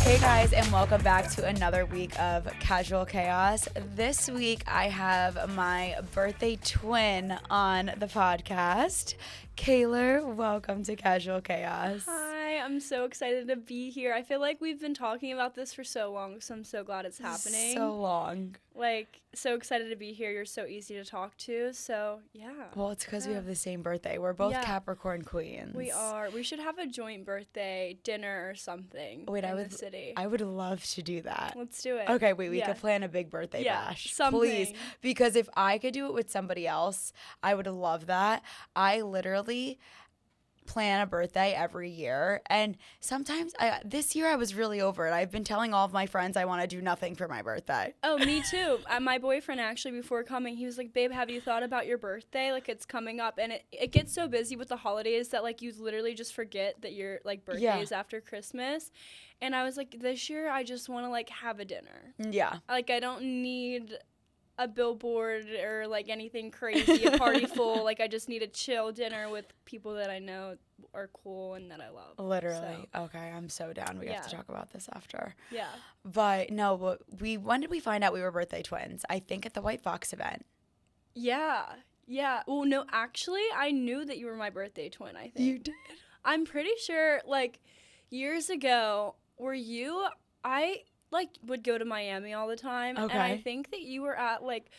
Hey guys, and welcome back to another week of Casual Chaos. This week I have my birthday twin on the podcast. Kaylor, welcome to Casual Chaos. Hi, I'm so excited to be here. I feel like we've been talking about this for so long, so I'm so glad it's happening. So long. Like, so excited to be here. You're so easy to talk to, so yeah. Well, it's because we have the same birthday. We're both Capricorn queens. We are. We should have a joint birthday dinner or something in the city. I would love to do that. Let's do it. Okay, wait, we could plan a big birthday bash. Something. Please. Because if I could do it with somebody else, I would love that. I literally plan a birthday every year, and sometimes this year I was really over it. I've been telling all of my friends I want to do nothing for my birthday. Oh, me too. My boyfriend actually, before coming, he was like, babe, have you thought about your birthday? Like, it's coming up, and it gets so busy with the holidays that like you literally just forget that your like birthday is after Christmas. And I was like, this year I just want to like have a dinner. Yeah. Like, I don't need a billboard or like anything crazy, a party full. Like, I just need a chill dinner with people that I know are cool and that I love. Literally. So. Okay, I'm so down. We have to talk about this after. Yeah. But no, when did we find out we were birthday twins? I think at the White Fox event. Yeah. Yeah. Well, no, actually, I knew that you were my birthday twin, I think. You did? I'm pretty sure, like, years ago, I would go to Miami all the time. Okay. And I think that you were at, like,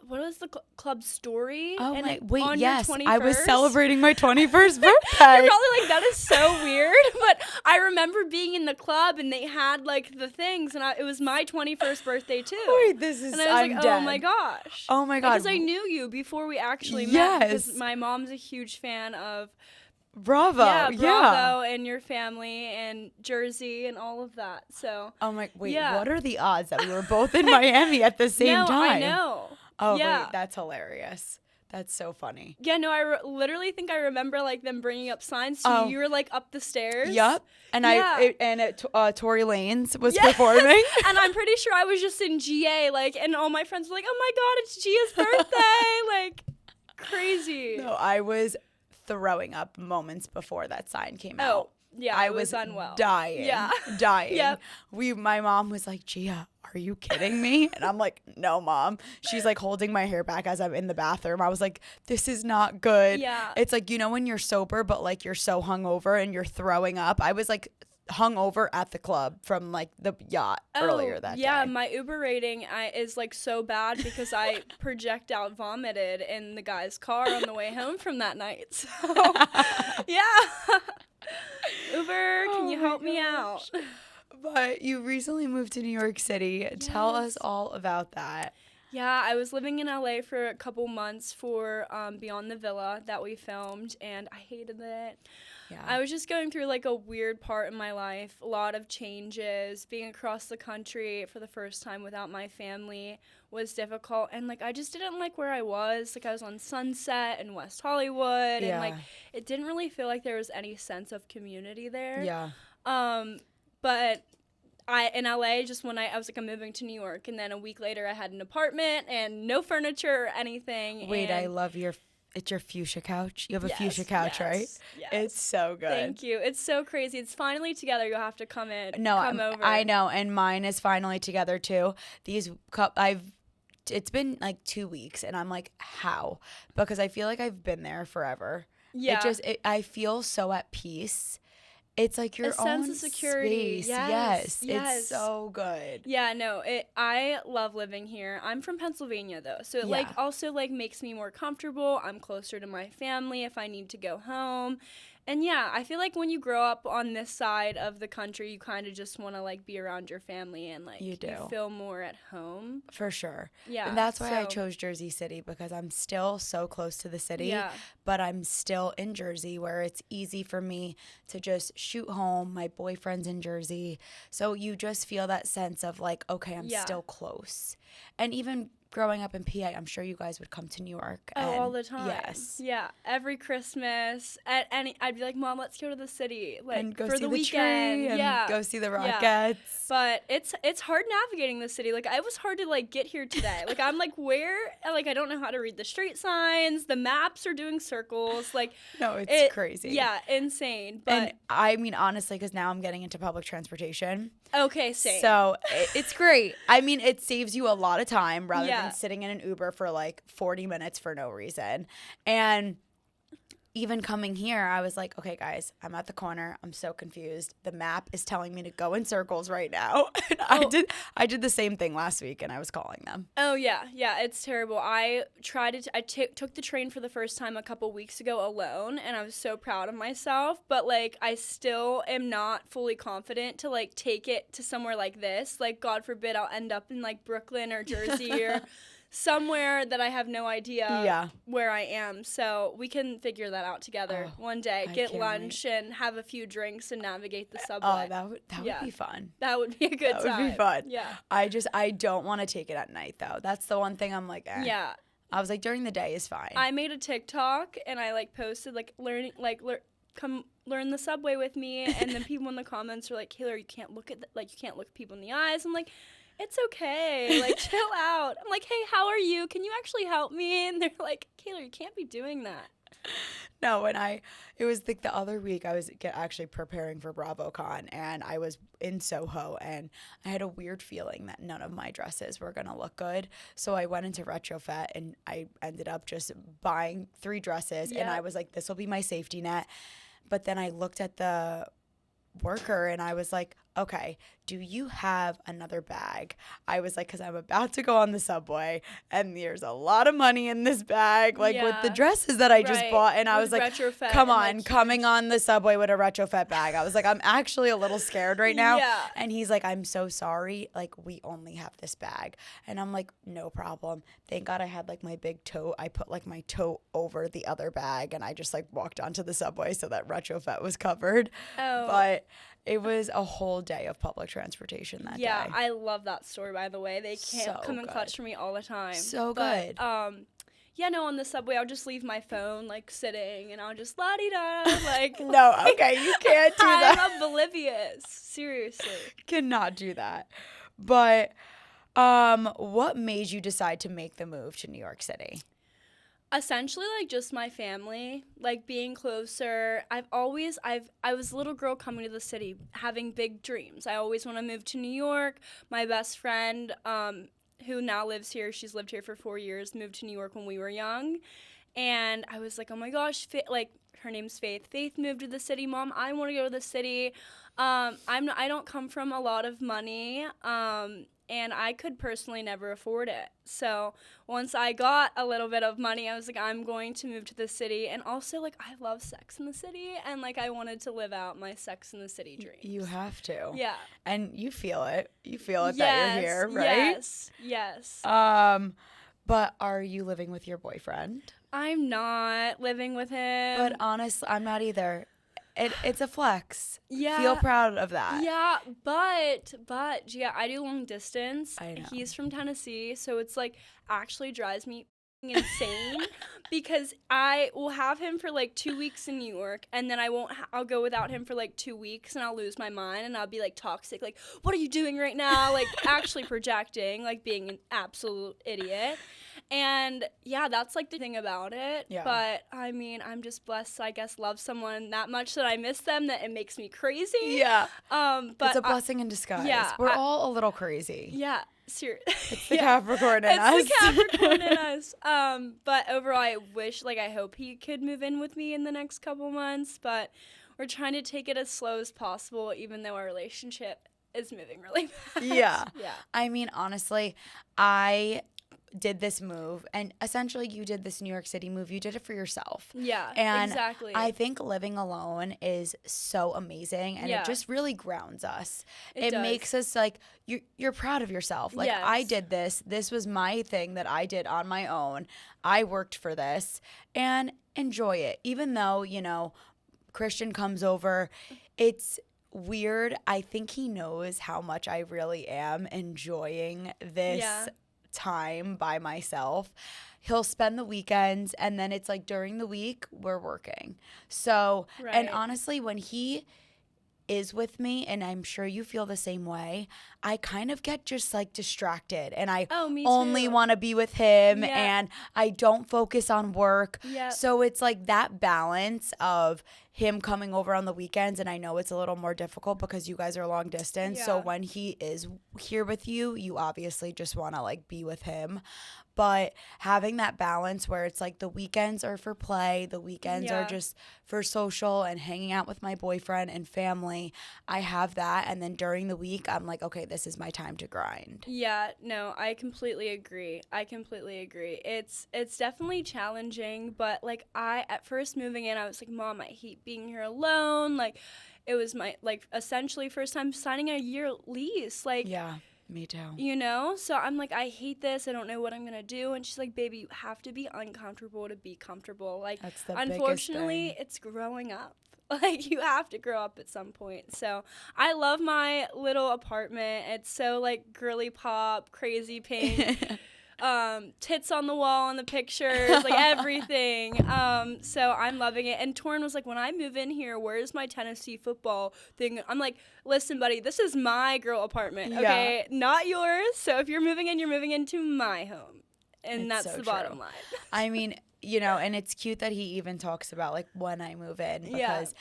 what was the club Story? Oh, and wait, yes. your 21st? I was celebrating my 21st birthday. You're probably like, that is so weird. But I remember being in the club, and they had, like, the things, and it was my 21st birthday, too. Wait, and I was like, dead. oh, my gosh. Oh, my God. Because I knew you before we actually met. Yes. Because my mom's a huge fan of Bravo. Bravo and your family and Jersey and all of that. So. Oh my! Wait, what are the odds that we were both in Miami at the same time? I know. Oh wait, that's hilarious. That's so funny. Yeah, no, I literally think I remember like them bringing up signs to you. You were like up the stairs. Yep. And Tory Lanez was performing. And I'm pretty sure I was just in GA, like, and all my friends were like, "Oh my God, it's Gia's birthday!" Like, crazy. No, I was throwing up moments before that sign came out. Oh, yeah, I was unwell. Dying. Yeah. Dying. Yep. My mom was like, Gia, are you kidding me? And I'm like, no, Mom. She's like holding my hair back as I'm in the bathroom. I was like, this is not good. Yeah. It's like, you know, when you're sober, but like you're so hungover and you're throwing up. I was like hungover at the club from like the yacht earlier that day. Yeah, my Uber rating is like so bad because I projectile vomited in the guy's car on the way home from that night. So, yeah. Uber, can you help me out? But you recently moved to New York City. Yes. Tell us all about that. Yeah, I was living in LA for a couple months for Beyond the Villa that we filmed, and I hated it. Yeah. I was just going through like a weird part in my life, a lot of changes. Being across the country for the first time without my family was difficult, and like I just didn't like where I was. Like I was on Sunset in West Hollywood, and like it didn't really feel like there was any sense of community there. Yeah. But in LA, just when I was like, I'm moving to New York, and then a week later I had an apartment and no furniture or anything. Wait, I love it's your fuchsia couch. You have a fuchsia couch, right? Yes. It's so good. Thank you. It's so crazy. It's finally together. You'll have to come over. I know, and mine is finally together too. It's been like 2 weeks, and I'm like, how? Because I feel like I've been there forever. Yeah. I feel so at peace. It's like your own sense of security. Space. Yes. It's so good. Yeah, no, I love living here. I'm from Pennsylvania though, so it like also like makes me more comfortable. I'm closer to my family if I need to go home. And yeah, I feel like when you grow up on this side of the country, you kind of just want to like be around your family and like you feel more at home. For sure. Yeah. And that's why I chose Jersey City, because I'm still so close to the city, but I'm still in Jersey where it's easy for me to just shoot home. My boyfriend's in Jersey. So you just feel that sense of like, okay, I'm still close. And even growing up in PA, I'm sure you guys would come to New York. All the time. Yes. Yeah, every Christmas. And I'd be like, Mom, let's go to the city. Like, and go for see the the weekend. tree and go see the rockets. Yeah. But it's hard navigating the city. Like, it was hard to, like, get here today. Like, I'm like, where? Like, I don't know how to read the street signs. The maps are doing circles. Like, no, it's crazy. Yeah, insane. But and I mean, honestly, because now I'm getting into public transportation. Okay, same. So it's great. I mean, it saves you a lot of time rather than sitting in an Uber for like 40 minutes for no reason. And even coming here, I was like, okay, guys, I'm at the corner. I'm so confused. The map is telling me to go in circles right now. And I did the same thing last week, and I was calling them. Oh, yeah. Yeah, it's terrible. I took the train for the first time a couple weeks ago alone, and I was so proud of myself. But, like, I still am not fully confident to, like, take it to somewhere like this. Like, God forbid I'll end up in, like, Brooklyn or Jersey or somewhere that I have no idea where I am. So we can figure that out together one day. Get lunch and have a few drinks and navigate the subway. Oh, that would be fun. That would be a good time. That would be fun. Yeah. I don't want to take it at night, though. That's the one thing I'm like, Yeah. I was like, during the day is fine. I made a TikTok and I, like, posted, like, come learn the subway with me. And then people in the comments are like, Kaylor, you can't look people in the eyes. I'm like, it's okay. Like, chill out. I'm like, hey, how are you? Can you actually help me? And they're like, Kaylor, you can't be doing that. No, it was like the other week I was actually preparing for BravoCon, and I was in Soho, and I had a weird feeling that none of my dresses were going to look good. So I went into Retrofit, and I ended up just buying 3 dresses, and I was like, this will be my safety net. But then I looked at the worker, and I was like, okay, do you have another bag? I was like, because I'm about to go on the subway and there's a lot of money in this bag, like with the dresses that I just bought. And I was like, come on, coming on the subway with a Retrofit bag. I was like, I'm actually a little scared right now. Yeah. And he's like, I'm so sorry. Like, we only have this bag. And I'm like, no problem. Thank God I had like my big tote. I put like my tote over the other bag and I just like walked onto the subway so that Retrofit was covered. Oh. But it was a whole day of public transportation that day. Yeah, I love that story, by the way. They can't come and clutch for me all the time. So good. Yeah, no, on the subway, I'll just leave my phone, like, sitting, and I'll just la-di-da, like. No, okay, you can't do that. I'm oblivious. Seriously. Cannot do that. But what made you decide to make the move to New York City? Essentially, like, just my family, like, being closer. I was a little girl coming to the city, having big dreams. I always want to move to New York. My best friend, who now lives here, she's lived here for 4 years, moved to New York when we were young. And I was like, oh my gosh, her name's Faith. Faith moved to the city. Mom, I want to go to the city. I don't come from a lot of money. And I could personally never afford it. So once I got a little bit of money, I was like, I'm going to move to the city. And also, like, I love Sex in the City. And, like, I wanted to live out my Sex in the City dreams. You have to. Yeah. And you feel it. You feel it that you're here, right? Yes. But are you living with your boyfriend? I'm not living with him. But honestly, I'm not either. It's a flex. Yeah. Feel proud of that. Yeah, but yeah, I do long distance. I know. He's from Tennessee, so it's like actually drives me insane because I will have him for like 2 weeks in New York, and then I'll go without him for like 2 weeks, and I'll lose my mind, and I'll be like toxic, like, what are you doing right now? Like, actually projecting, like being an absolute idiot. And yeah, that's like the thing about it. Yeah. But I mean, I'm just blessed to, I guess, love someone that much that I miss them, that it makes me crazy. Yeah. But it's a blessing in disguise. Yeah, We're all a little crazy. Yeah. Seriously. It's the Capricorn in us. It's the Capricorn in us. But overall, I hope he could move in with me in the next couple months. But we're trying to take it as slow as possible, even though our relationship is moving really fast. Yeah. Yeah. I mean, honestly, I did this move, and essentially you did this New York City move. You did it for yourself. Yeah, and exactly. I think living alone is so amazing, and it just really grounds us. It makes us like, you're proud of yourself. Like, I did this. This was my thing that I did on my own. I worked for this, and enjoy it. Even though, Christian comes over, it's weird. I think he knows how much I really am enjoying this time by myself. He'll spend the weekends, and then it's like during the week we're working. So, and honestly, when he is with me, and I'm sure you feel the same way, I kind of get just like distracted, and I only want to be with him, and I don't focus on work. So it's like that balance of him coming over on the weekends, and I know it's a little more difficult because you guys are long distance. So when he is here with you, you obviously just want to like be with him. But having that balance where it's like the weekends are for play, the weekends are just for social and hanging out with my boyfriend and family, I have that. And then during the week, I'm like, okay, this is my time to grind. Yeah, no, I completely agree. It's definitely challenging, but like at first moving in, I was like, Mom, I hate being here alone. Like, it was my, like, essentially first time signing a year lease. Like, yeah. Me too. You know? So I'm like, I hate this. I don't know what I'm going to do. And she's like, baby, you have to be uncomfortable to be comfortable. Like, that's the unfortunately, biggest thing. It's growing up. Like, you have to grow up at some point. So I love my little apartment. It's so, like, girly pop, crazy pink. Tits on the wall in the pictures, like everything. So I'm loving it. And Torrin was like, when I move in here, where's my Tennessee football thing? I'm like, listen, buddy, this is my girl apartment, okay? Not yours. So if you're moving in, you're moving into my home. And that's the bottom line. I mean, you know, and it's cute that he even talks about like when I move in, because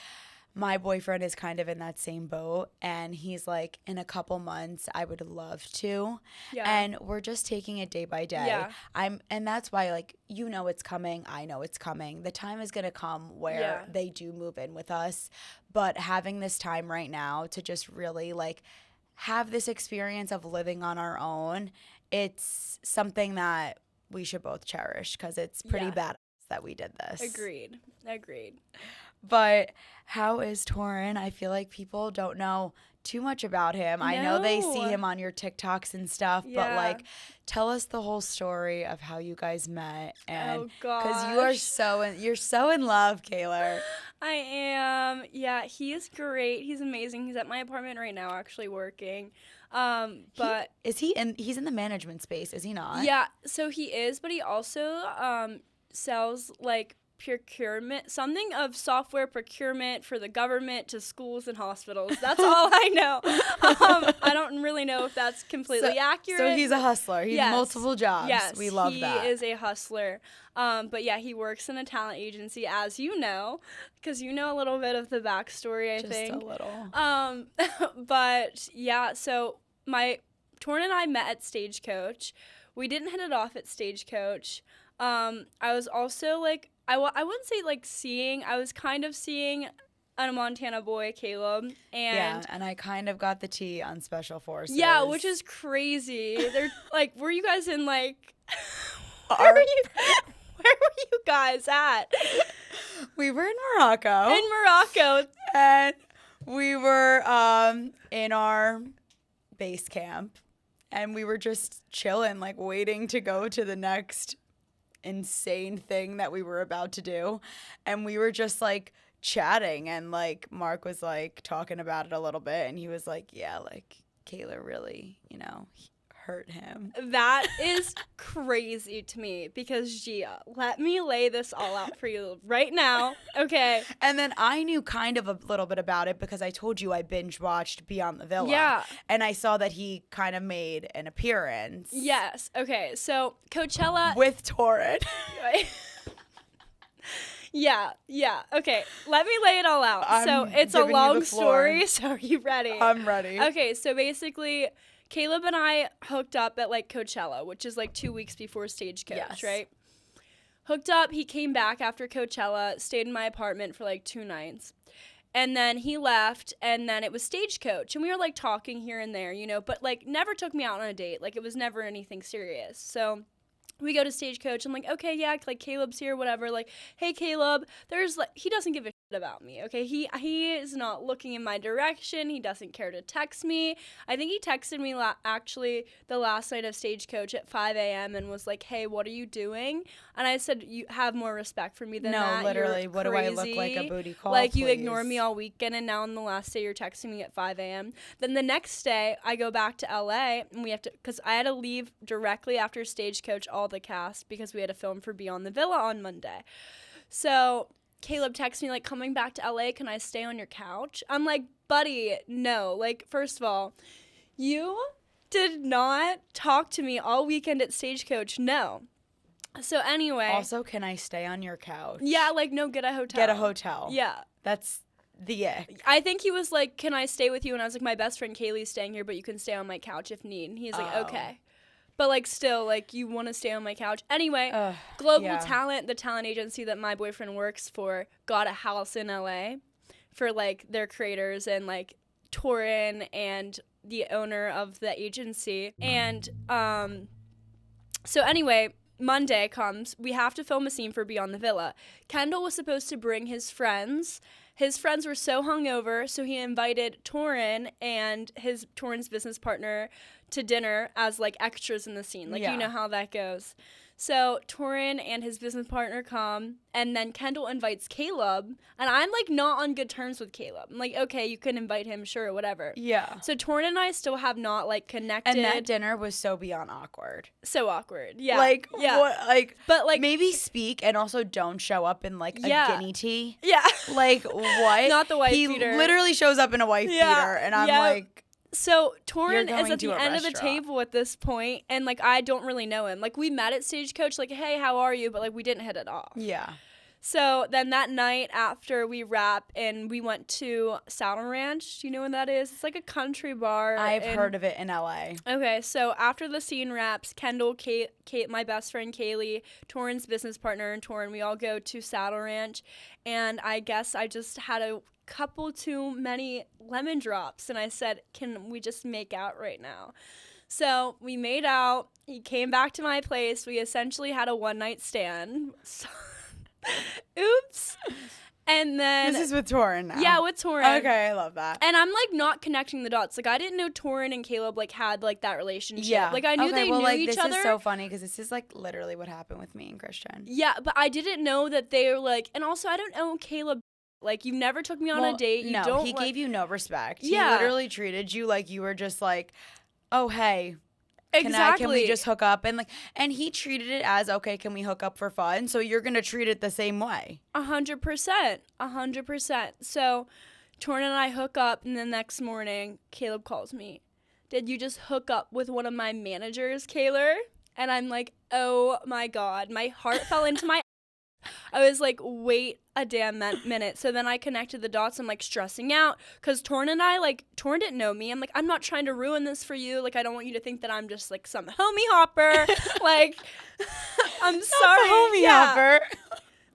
my boyfriend is kind of in that same boat, and he's like, in a couple months, I would love to. And we're just taking it day by day. And that's why, like, you know it's coming. I know it's coming. The time is going to come where they do move in with us. But having this time right now to just really, like, have this experience of living on our own, it's something that we should both cherish, because it's pretty badass that we did this. Agreed. But how is Torrin? I feel like people don't know too much about him. I know they see him on your TikToks and stuff, but like, tell us the whole story of how you guys met. And because you're so in love, Kaylor. I am. Yeah, he is great. He's amazing. He's at my apartment right now, actually working. But he's in the management space, is he not? Yeah, so he is, but he also sells like procurement, something of software procurement for the government to schools and hospitals. That's all I know. I don't really know if that's completely accurate. So he's a hustler. He's multiple jobs. Yes, we love that. He is a hustler. But yeah, he works in a talent agency, as you know, because you know a little bit of the backstory, I think. Just a little. But yeah, so Torrin and I met at Stagecoach. We didn't hit it off at Stagecoach. I was also like, I wouldn't say like I was kind of seeing a Montana boy, Caleb. And I kind of got the tea on Special Forces. Yeah, which is crazy. They're like, were you guys in like, where were you guys at? We were in Morocco. And we were in our base camp, and we were just chilling, like waiting to go to the next insane thing that we were about to do. And we were just like chatting, and like Mark was like talking about it a little bit, and he was like, yeah, like Kaylor really, you know, hurt him. That is crazy to me, because Gia, let me lay this all out for you right now, okay? And then I knew kind of a little bit about it because I told you I binge watched Beyond the Villa. Yeah. And I saw that he kind of made an appearance. Yes. Okay. So Coachella with Torrin. Yeah. Okay. Let me lay it all out. So it's a long story. So are you ready? I'm ready. Okay. So basically, Caleb and I hooked up at like Coachella, which is like 2 weeks before Stagecoach, right? Hooked up. He came back after Coachella, stayed in my apartment for like 2 nights. And then he left, and then it was Stagecoach. And we were like talking here and there, you know, but like never took me out on a date. Like it was never anything serious. So we go to Stagecoach. I'm like, okay, yeah, like Caleb's here, whatever. Like, hey, Caleb, there's like, he doesn't give a about me. Okay, he is not looking in my direction. He doesn't care to text me. I think he texted me actually the last night of Stagecoach at 5 a.m. and was like, hey, what are you doing? And I said, you have more respect for me than that. No, literally, You're what crazy. do I look like, a booty call? Like, please. you ignore me all weekend, and now on the last day you're texting me at 5 a.m. Then the next day I go back to LA, and we have to, because I had to leave directly after Stagecoach, all the cast, because we had to film for Beyond the Villa on Monday. So Caleb texts me, like, coming back to LA, can I stay on your couch? I'm like, buddy, no. Like, first of all, you did not talk to me all weekend at Stagecoach. No. So anyway. Also, can I stay on your couch? Yeah, like, no, get a hotel. Get a hotel. Yeah. That's the ick. I think he was like, can I stay with you? And I was like, my best friend Kaylee's staying here, but you can stay on my couch if need. And he's like, okay. But, like, still, like, you want to stay on my couch. Anyway, Global Talent, the talent agency that my boyfriend works for, got a house in LA for, like, their creators and, like, Torin and the owner of the agency. And so anyway, Monday comes. We have to film a scene for Beyond the Villa. Kendall was supposed to bring his friends. His friends were so hungover, so he invited Torin and Torin's business partner to dinner as, like, extras in the scene. Like, you know how that goes. So Torin and his business partner come, and then Kendall invites Caleb, and I'm, like, not on good terms with Caleb. I'm like, okay, you can invite him, sure, whatever. Yeah. So Torin and I still have not, like, connected. And that dinner was so beyond awkward. So awkward. Yeah. Like, yeah. What, like, but, like, maybe speak and also don't show up in, like, a guinea tee. Yeah. Like, what? Not the wife beater. He literally shows up in a wife beater, and I'm like... So Torin is at the end of the restaurant. table at this point, and, like, I don't really know him. Like, we met at Stagecoach, like, hey, how are you? But, like, we didn't hit it off. Yeah. So then that night after we wrap, and we went to Saddle Ranch. Do you know what that is? It's like a country bar. I've heard of it in LA. Okay, so after the scene wraps, Kendall, Kate, my best friend Kaylee, Torin's business partner, and Torin, we all go to Saddle Ranch, and I guess I just had a couple too many lemon drops, and I said, can we just make out right now? So we made out. He came back to my place. We essentially had a one-night stand. Oops. And then this is with Torin now. Yeah, with Torin. Okay, I love that. And I'm, like, not connecting the dots. Like, I didn't know Torin and Caleb, like, had, like, that relationship. Yeah. Like, I knew they knew like, each other. This is so funny because this is, like, literally what happened with me and Christian. Yeah, but I didn't know that they were, like, and also I don't know Caleb. Like, you never took me on a date. He gave you no respect. Yeah. He literally treated you like you were just like, oh, hey. Exactly. Can we just hook up? And he treated it as, okay, can we hook up for fun? So you're going to treat it the same way. 100%. 100%. So Torin and I hook up, and the next morning, Caleb calls me. Did you just hook up with one of my managers, Kaylor? And I'm like, oh, my God. My heart fell into my I was like, wait a damn minute. So then I connected the dots. I'm, like, stressing out because Torin and I, like, Torin didn't know me. I'm like, I'm not trying to ruin this for you. Like, I don't want you to think that I'm just, like, some homie hopper. Like, I'm sorry. Homie hopper.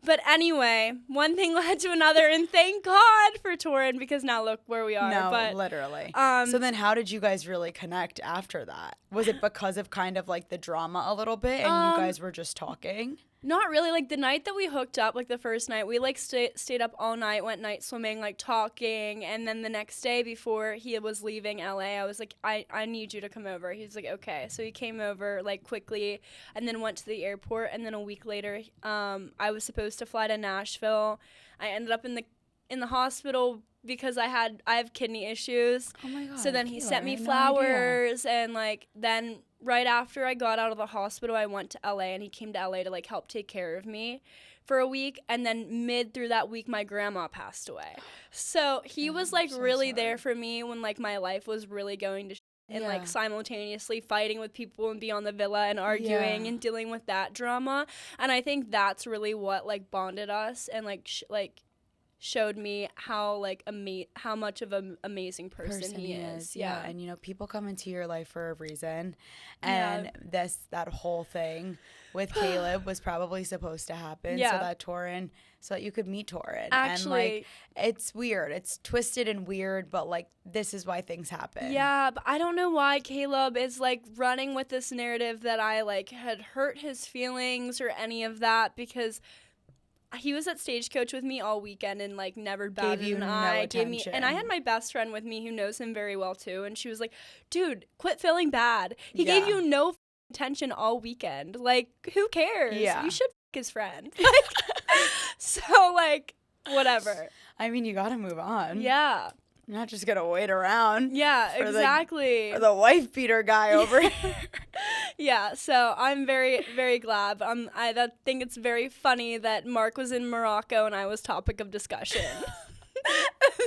But anyway, one thing led to another, and thank God for Torin because now look where we are. No, literally. So then how did you guys really connect after that? Was it because of kind of, like, the drama a little bit and you guys were just talking? Not really. Like, the night that we hooked up, like, the first night, we, like, stayed up all night, went night swimming, like, talking. And then the next day before he was leaving LA, I was like, I need you to come over. He was like, okay. So he came over, like, quickly and then went to the airport. And then a week later, I was supposed to fly to Nashville. I ended up in the hospital because I have kidney issues. Oh, my God. So then he sent me flowers and, like, then right after I got out of the hospital, I went to LA, and he came to LA to, like, help take care of me for a week. And then mid through that week, my grandma passed away. So he was, like, really there for me when, like, my life was really going to and, like, simultaneously fighting with people and Beyond the Villa and arguing and dealing with that drama. And I think that's really what, like, bonded us and, like, showed me how, like, how much of an amazing person he is. Yeah. And, you know, people come into your life for a reason. And that whole thing with Caleb was probably supposed to happen so that you could meet Torin. Actually, and, like, it's weird. It's twisted and weird, but, like, this is why things happen. Yeah, but I don't know why Caleb is, like, running with this narrative that I, like, had hurt his feelings or any of that, because he was at Stagecoach with me all weekend and like never batted you an no eye. attention. And I had my best friend with me who knows him very well too, and she was like, "Dude, quit feeling bad. He Yeah. gave you no attention all weekend. Like, who cares? Yeah. You should his friend." Like, so like, whatever. I mean, you got to move on. Yeah. You're not just gonna wait around. Yeah, exactly. For the wife beater guy over here. Yeah, so I'm very, very glad. I think it's very funny that Mark was in Morocco and I was topic of discussion.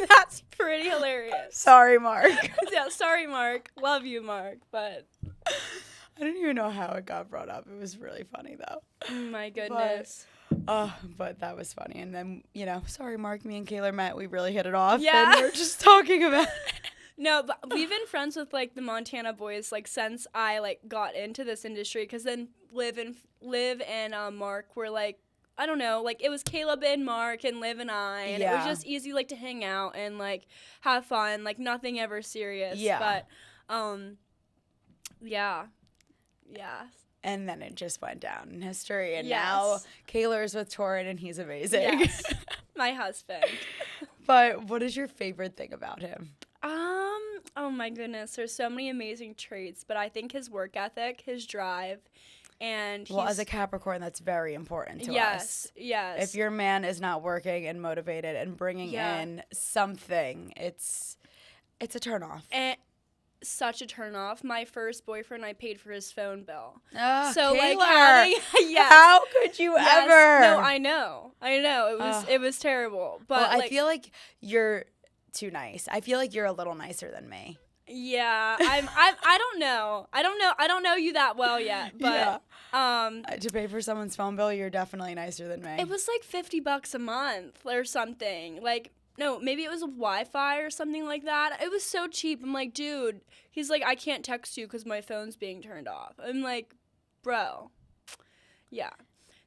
That's pretty hilarious. Sorry, Mark. Yeah, sorry, Mark. Love you, Mark, but I don't even know how it got brought up. It was really funny though. My goodness. But that was funny. And then, sorry, Mark, me and Kaylor met. We really hit it off. Yeah. And we're just talking about it. No, but we've been friends with, like, the Montana boys, like, since I, like, got into this industry. Because then Liv and Mark were, like, I don't know, like, it was Caleb and Mark and Liv and I. And it was just easy, like, to hang out and, like, have fun. Like, nothing ever serious. Yeah. But, yeah. And then it just went down in history. And Yes. now Kaylor's with Torrin and he's amazing. Yes. My husband. But what is your favorite thing about him? Oh my goodness, there's so many amazing traits, but I think his work ethic, his drive, and as a Capricorn, that's very important to us. Yes. If your man is not working and motivated and bringing in something, it's a turnoff. And such a turnoff. My first boyfriend, I paid for his phone bill. So Kaylor, like yes. How could you ever? No, I know. It was terrible. But I feel like you're too nice. I feel like you're a little nicer than me. Yeah, I don't know. I don't know you that well yet, but to pay for someone's phone bill, you're definitely nicer than me. It was like $50 a month or something. Like, no, maybe it was a Wi-Fi or something like that. It was so cheap. I'm like, dude. He's like, I can't text you because my phone's being turned off. I'm like, bro. Yeah.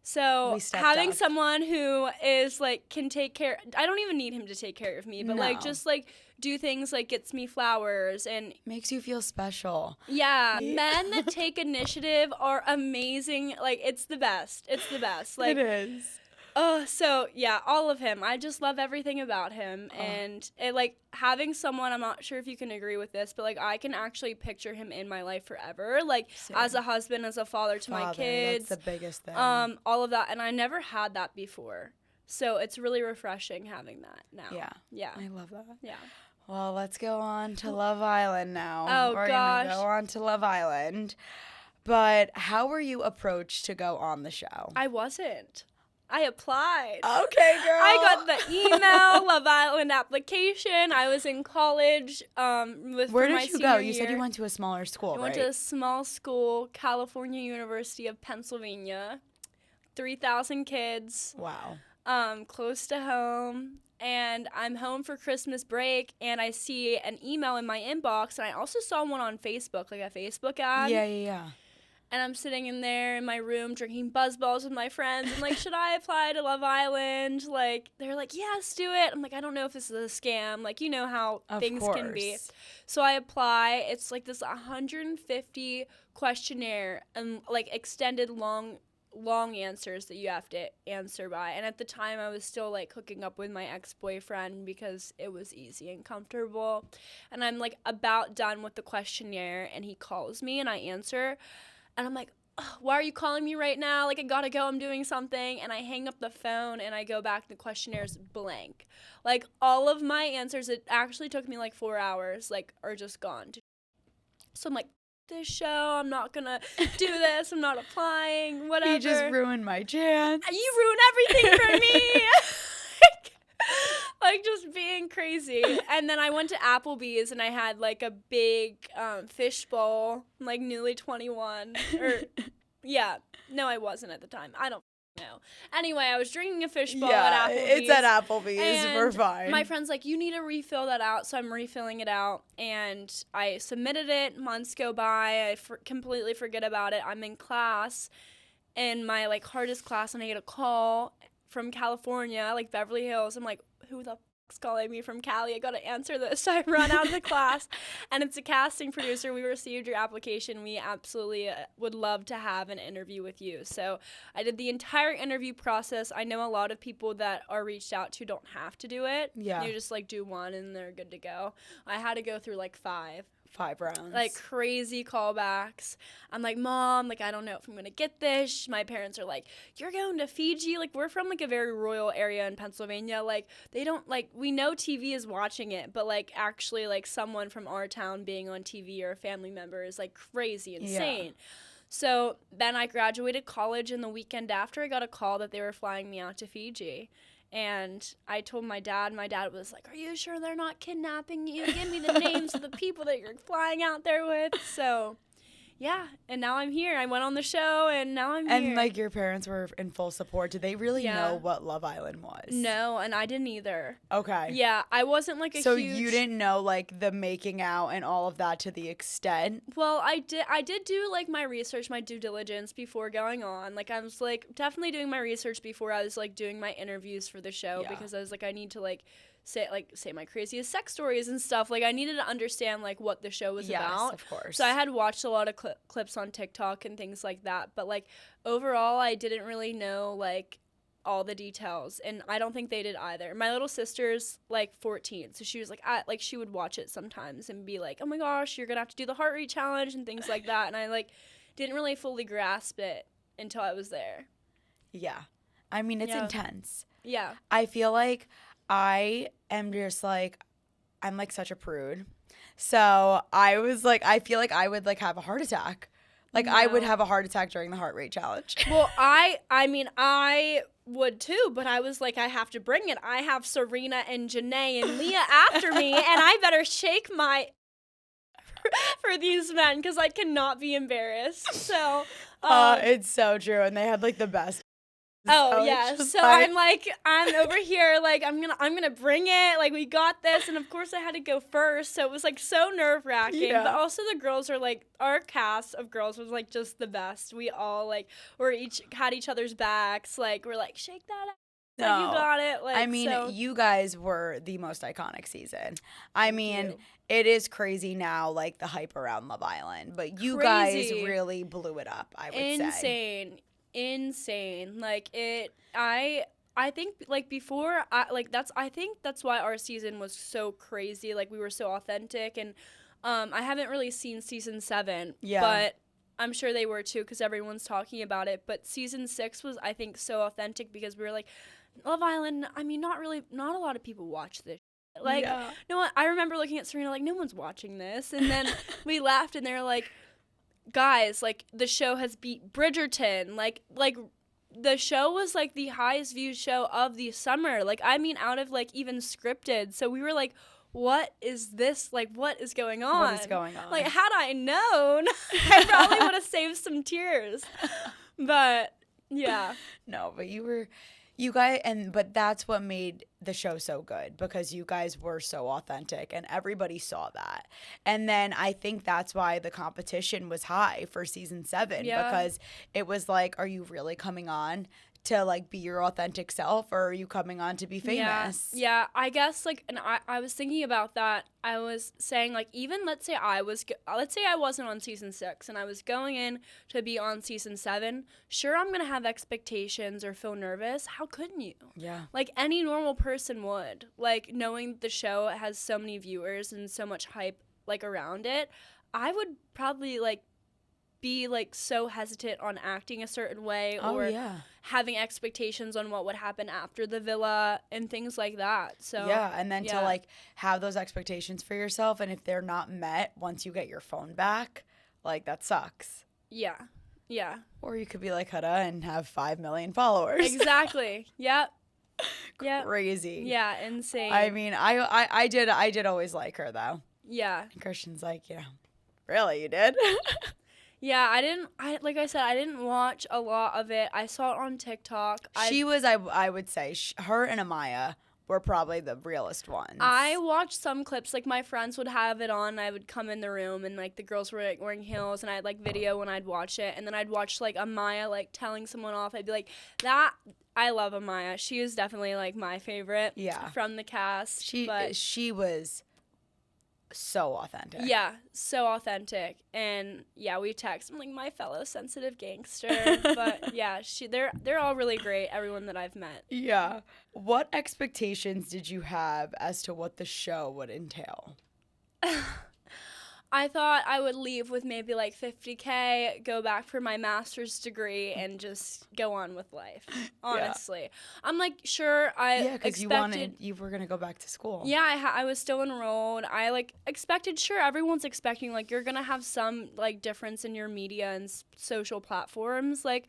So having someone who is like can take care. I don't even need him to take care of me, but like just like do things like gets me flowers and makes you feel special. Yeah, men that take initiative are amazing. Like it's the best. It's the best. Like it is. So yeah, all of him. I just love everything about him, and it, like having someone. I'm not sure if you can agree with this, but like I can actually picture him in my life forever, like as a husband, as a father to my kids. That's the biggest thing. All of that, and I never had that before, so it's really refreshing having that now. Yeah. I love that. Yeah. Well, let's go on to Love Island now. Oh, We're gonna go on to Love Island, but how were you approached to go on the show? I wasn't. I applied. Okay, girl. I got the email, Love Island application. I was in college. Where did you go? You said you went to a smaller school, right? I went to a small school, California University of Pennsylvania. 3,000 kids. Wow. Close to home. And I'm home for Christmas break, and I see an email in my inbox, and I also saw one on Facebook, like a Facebook ad. Yeah. And I'm sitting in there in my room drinking BuzzBalls with my friends. I'm like, should I apply to Love Island? Like, they're like, yes, do it. I'm like, I don't know if this is a scam. Like, you know how things can be. So I apply. It's like this 150 questionnaire and like extended long answers that you have to answer by. And at the time, I was still like hooking up with my ex-boyfriend because it was easy and comfortable. And I'm like about done with the questionnaire, and he calls me and I answer. And I'm like, why are you calling me right now? Like, I gotta go. I'm doing something. And I hang up the phone, and I go back. The questionnaires blank. Like, all of my answers, it actually took me like 4 hours, like, are just gone. So I'm like, this show, I'm not gonna do this. I'm not applying, whatever. You just ruined my chance. You ruined everything for me. Like, just being crazy. And then I went to Applebee's, and I had, like, a big fish bowl. I'm, like, newly 21. Yeah. No, I wasn't at the time. I don't know. Anyway, I was drinking a fish bowl at Applebee's. It's at Applebee's. We're fine. My friend's like, you need to refill that out. So I'm refilling it out. And I submitted it. Months go by. I completely forget about it. I'm in class, in my, like, hardest class, and I get a call from California, like Beverly Hills. I'm like, who the calling me from Cali. I got to answer this. So I run out of the class, and it's a casting producer. We received your application. We absolutely would love to have an interview with you. So I did the entire interview process. I know a lot of people that are reached out to don't have to do it. Yeah. You just like do one and they're good to go. I had to go through like 5 rounds. like crazy callbacks. I'm like, Mom, like I don't know if I'm gonna get this. My parents are like, you're going to Fiji? Like we're from like a very rural area in Pennsylvania. Like they don't like, we know TV is watching it, but like actually like someone from our town being on TV or a family member is like crazy insane. Yeah. So then I graduated college, and the weekend after I got a call that they were flying me out to Fiji. And I told my dad. My dad was like, are you sure they're not kidnapping you? Give me the names of the people that you're flying out there with. So, yeah. And now I'm here. I went on the show, and now I'm here. And, like, your parents were in full support. Did they really know what Love Island was? No, and I didn't either. Okay. Yeah, I wasn't, like, So you didn't know, like, the making out and all of that to the extent? Well, I did do, like, my research, my due diligence before going on. Like, I was, like, definitely doing my research before I was, like, doing my interviews for the show because I was, like, I need to, like, say my craziest sex stories and stuff. Like, I needed to understand, like, what the show was about. Yes, of course. So I had watched a lot of clips on TikTok and things like that. But, like, overall, I didn't really know, like, all the details. And I don't think they did either. My little sister's, like, 14. So she was, like, she would watch it sometimes and be like, oh, my gosh, you're going to have to do the heart rate challenge and things like that. And I, like, didn't really fully grasp it until I was there. Yeah. I mean, it's intense. Yeah. I feel like I am just like, I'm like such a prude. So I was like, I feel like I would like have a heart attack. Like I would have a heart attack during the heart rate challenge. Well, I mean, I would too, but I was like, I have to bring it. I have Serena and Janae and Leah after me, and I better shake my for these men because I cannot be embarrassed. So, it's so true, and they had like the best. Oh yeah, so I'm over here, like I'm gonna bring it, like we got this, and of course I had to go first, so it was like so nerve-wracking. Yeah. But also the girls are like, our cast of girls was like just the best. We all like had each other's backs, like we're like shake that out. Like, you got it. Like, I mean, you guys were the most iconic season. I mean, it is crazy now, like the hype around Love Island, but you guys really blew it up. I would say insane. Like I think like before I think that's why our season was so crazy. Like we were so authentic, and I haven't really seen season 7, but I'm sure they were too because everyone's talking about it. But season 6 was, I think, so authentic because we were like, Love Island, I mean, not a lot of people watch this. Like, no one, I remember looking at Serena like, no one's watching this. And then we laughed, and they're like, guys, like, the show has beat Bridgerton. Like the show was, like, the highest viewed show of the summer. Like, I mean, out of, like, even scripted. So we were like, what is this? Like, what is going on? What is going on? Like, had I known, I probably would have saved some tears. But, yeah. No, but you guys, but that's what made the show so good because you guys were so authentic and everybody saw that. And then I think that's why the competition was high for season 7 because it was like, are you really coming on to like be your authentic self, or are you coming on to be famous? Yeah, I guess like, and I was thinking about that. I was saying like, even let's say I wasn't on season 6 and I was going in to be on season 7. Sure, I'm gonna have expectations or feel nervous. How couldn't you? Yeah. Like any normal person would. Like knowing the show has so many viewers and so much hype like around it, I would probably like be like so hesitant on acting a certain way or having expectations on what would happen after the villa and things like that. So and then to like have those expectations for yourself, and if they're not met once you get your phone back, like that sucks. Yeah. Or you could be like Huda and have 5 million followers. Exactly. Yep. Crazy. Yeah, insane. I mean, I did always like her though. Yeah. And Christian's like, really, you did? Yeah, I didn't watch a lot of it. I saw it on TikTok. She was, I would say, her and Amaya were probably the realest ones. I watched some clips. Like, my friends would have it on. I would come in the room, and, like, the girls were, like, wearing heels, and I'd, like, video when I'd watch it. And then I'd watch, like, Amaya, like, telling someone off. I'd be like, I love Amaya. She is definitely, like, my favorite from the cast. She was so authentic. Yeah, so authentic. And, yeah, we text. I'm like, my fellow sensitive gangster. But, yeah, they're all really great, everyone that I've met. Yeah. What expectations did you have as to what the show would entail? I thought I would leave with maybe like $50K, go back for my master's degree, and just go on with life. Honestly, yeah. I'm like, sure. Because you were gonna go back to school. Yeah, I was still enrolled. I like expected. Sure, everyone's expecting like you're gonna have some like difference in your media and social platforms, like.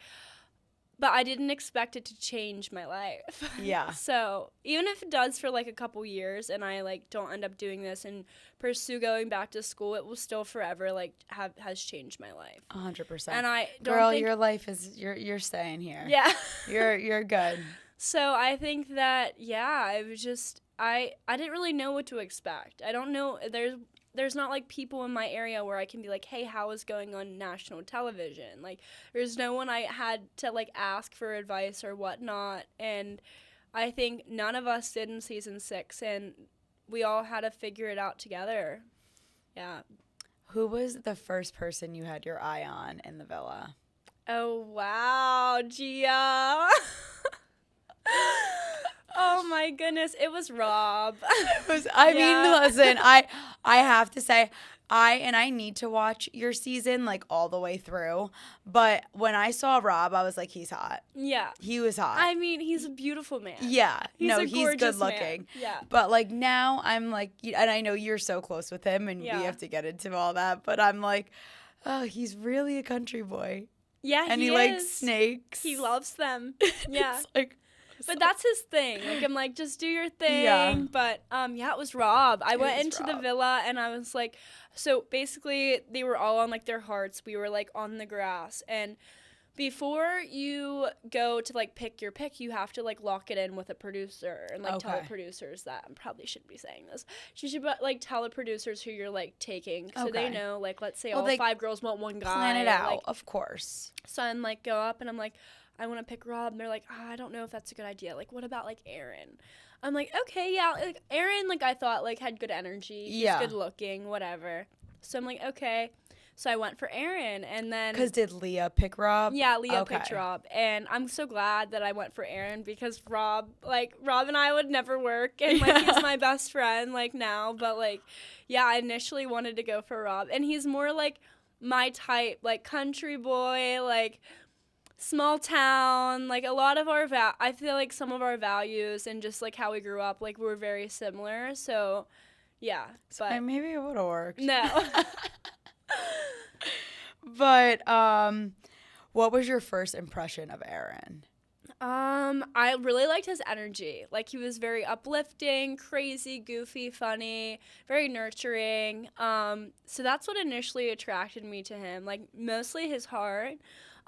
But I didn't expect it to change my life. Yeah. So even if it does for like a couple years and I like don't end up doing this and pursue going back to school, it will still forever like has changed my life. 100%. And I don't Girl, think, your life is you're staying here. Yeah. You're good. So I think that it was just I didn't really know what to expect. I don't know there's not, like, people in my area where I can be like, hey, how is going on national television? Like, there's no one I had to, like, ask for advice or whatnot. And I think none of us did in season 6, and we all had to figure it out together. Yeah. Who was the first person you had your eye on in the villa? Oh, wow, Gia. Oh my goodness, it was Rob. I mean, listen, I have to say, I need to watch your season like all the way through. But when I saw Rob, I was like, he's hot. Yeah. He was hot. I mean, he's a beautiful man. Yeah. He's good looking. Man. Yeah. But like now I'm like, and I know you're so close with him and we have to get into all that, but I'm like, oh, he's really a country boy. Yeah, and he likes snakes. He loves them. Yeah. It's like, but that's his thing. Like, I'm like, just do your thing. Yeah. But, it was Rob. I went into the villa, and I was like, so basically, they were all on, like, their hearts. We were, like, on the grass. And before you go to, like, pick your pick, you have to, like, lock it in with a producer and, like, tell the producers that. I probably shouldn't be saying this. You should, like, tell the producers who you're, like, taking. So they know, like, let's say all 5 girls want one guy. Plan it out, like, of course. So I'm, like, go up, and I'm like, I want to pick Rob, and they're like, I don't know if that's a good idea. Like, what about, like, Aaron? I'm like, okay, yeah. Like, Aaron, like, I thought, like, had good energy. He's good looking, whatever. So I'm like, okay. So I went for Aaron, and then... Because did Leah pick Rob? Yeah, Leah picked Rob. And I'm so glad that I went for Aaron because Rob and I would never work. And, like, he's my best friend, like, now. But, like, yeah, I initially wanted to go for Rob. And he's more, like, my type, like, country boy, like... small town, like a lot of our I feel like some of our values and just like how we grew up, like we're very similar. So, yeah. But maybe it would have worked. No. But what was your first impression of Aaron? I really liked his energy. Like he was very uplifting, crazy, goofy, funny, very nurturing. So that's what initially attracted me to him. Like mostly his heart.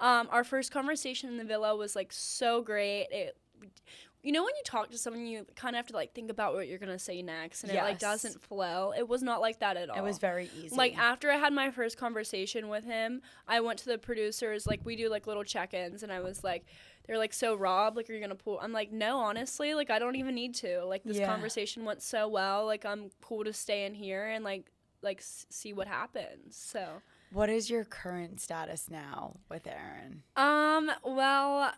Our first conversation in the villa was, like, so great. You know when you talk to someone, you kind of have to, like, think about what you're going to say next, and it, like, doesn't flow? It was not like that at all. It was very easy. Like, after I had my first conversation with him, I went to the producers. Like, we do, like, little check-ins, and I was like, they're like, so, Rob, like, are you going to pull? I'm like, no, honestly, like, I don't even need to. Like, this conversation went so well. Like, I'm cool to stay in here and, like see what happens, so... What is your current status now with Aaron? Well,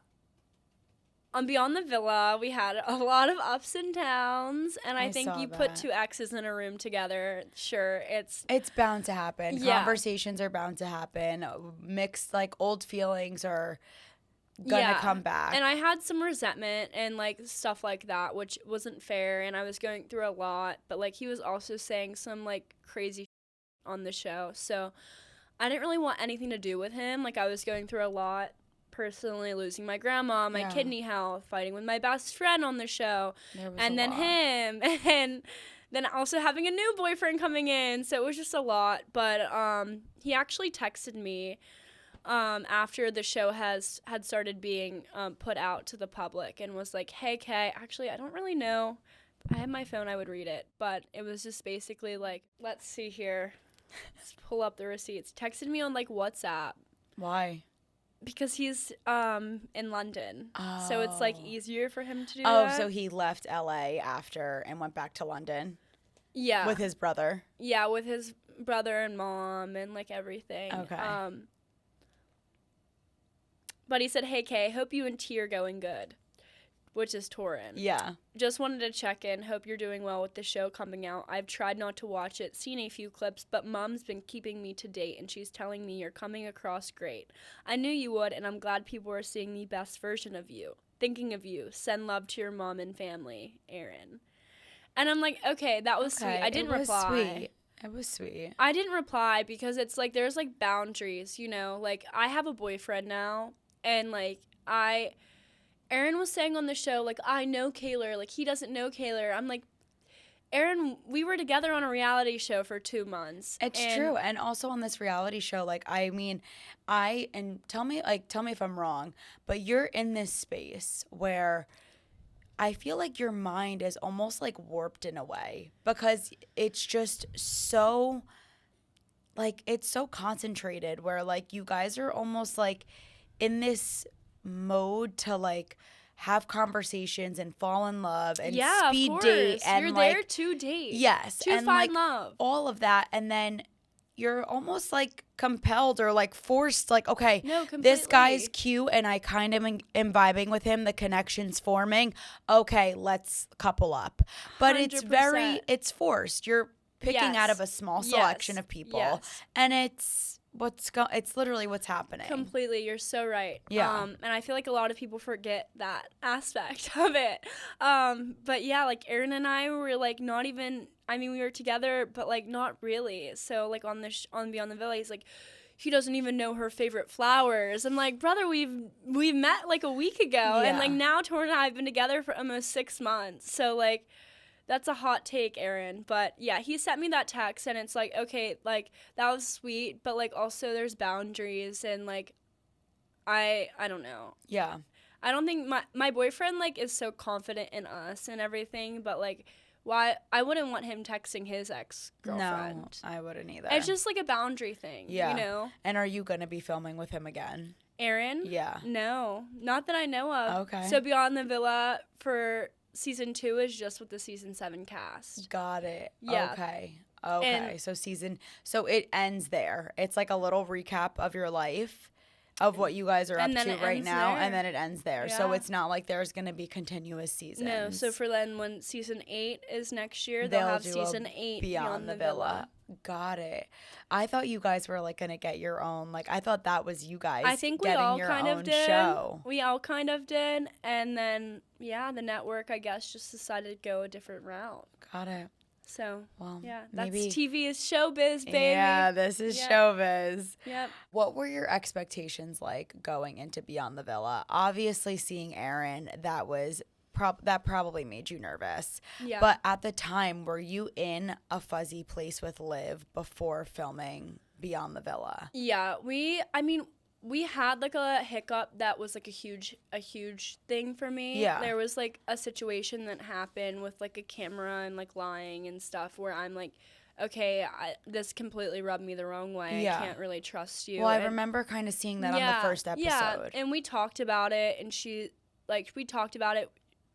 on Beyond the Villa, we had a lot of ups and downs, and I think you put 2 exes in a room together. Sure, it's bound to happen. Yeah. Conversations are bound to happen. Mixed, like, old feelings are gonna come back. And I had some resentment and, like, stuff like that, which wasn't fair, and I was going through a lot, but, like, he was also saying some, like, crazy on the show, so... I didn't really want anything to do with him. Like, I was going through a lot personally, losing my grandma, my kidney health, fighting with my best friend on the show, and then him, and then also having a new boyfriend coming in. So it was just a lot. But he actually texted me after the show had started being put out to the public and was like, hey, Kay, actually, I don't really know I had my phone, I would read it. But it was just basically like, let's see here. Let's pull up the receipts. Texted me on like WhatsApp. Why? Because he's in London. Oh. So it's like easier for him to do that. Oh, so he left LA after and went back to London? Yeah. With his brother? Yeah, with his brother and mom and like everything. Okay. But he said, "Hey Kay, hope you and T are going good," which is Torin. Yeah. Just wanted to check in. Hope you're doing well with the show coming out. I've tried not to watch it, seen a few clips, but Mom's been keeping me to date, and she's telling me you're coming across great. I knew you would, and I'm glad people are seeing the best version of you. Thinking of you. Send love to your mom and family, Aaron. And I'm like, okay, that was sweet. I didn't reply. Sweet. It was sweet. I didn't reply because it's like there's like boundaries, you know? Like I have a boyfriend now, and like Aaron was saying on the show, like, I know Kaylor. Like, he doesn't know Kaylor. I'm like, Aaron, we were together on a reality show for 2 months. It's true. And also on this reality show, like, I mean, tell me if I'm wrong, but you're in this space where I feel like your mind is almost like warped in a way because it's just so, like, it's so concentrated where, like, you guys are almost like in this mode to like have conversations and fall in love and speed date and you're like, there to date. Yes. To and find like love. all of that, and then you're almost like compelled or like forced, like, okay, this guy's cute and I kind of am vibing with him, the connection's forming, okay, let's couple up. But 100%. it's forced. You're picking out of a small selection of people, and it's literally what's happening. Completely, you're so right. Yeah. And I feel like a lot of people forget that aspect of it. But yeah, like Aaron and I were like not even. I mean, we were together, but like not really. So like on Beyond the Villa, he's like, he doesn't even know her favorite flowers. I'm like, brother, we've met like a week ago, and like now Tor and I have been together for almost 6 months. So like. That's a hot take, Aaron. But yeah, he sent me that text and it's like, okay, like that was sweet, but like also there's boundaries and like I don't know. Yeah. I don't think my boyfriend like is so confident in us and everything, but like why I wouldn't want him texting his ex-girlfriend. No, I wouldn't either. It's just like a boundary thing, you know? And are you going to be filming with him again? Aaron? Yeah. No, not that I know of. Okay. So Beyond the Villa for Season 2 is just with the Season 7 cast. Got it. Yeah. Okay. So it ends there. It's like a little recap of your life, of what you guys are up to right now, and then it ends there. Yeah. So it's not like there's going to be continuous seasons. No, so for then when Season 8 is next year, they'll have Season 8 Beyond the Villa. Got it. I thought you guys were like going to get your own, like I thought that was you guys I think we getting all your kind own of did. show. We all kind of did. And then, yeah, the network, I guess, just decided to go a different route. Got it. So, well, yeah, that's TV is showbiz, baby. Yeah, this is showbiz. Yep. What were your expectations like going into Beyond the Villa? Obviously, seeing Aaron, that probably made you nervous. Yeah. But at the time, were you in a fuzzy place with Liv before filming Beyond the Villa? Yeah, we had like a hiccup that was like a huge thing for me. Yeah. There was like a situation that happened with like a camera and like lying and stuff where I'm like, okay, this completely rubbed me the wrong way. Yeah. I can't really trust you. Well, I remember kind of seeing that on the first episode. Yeah, and we talked about it and we talked about it.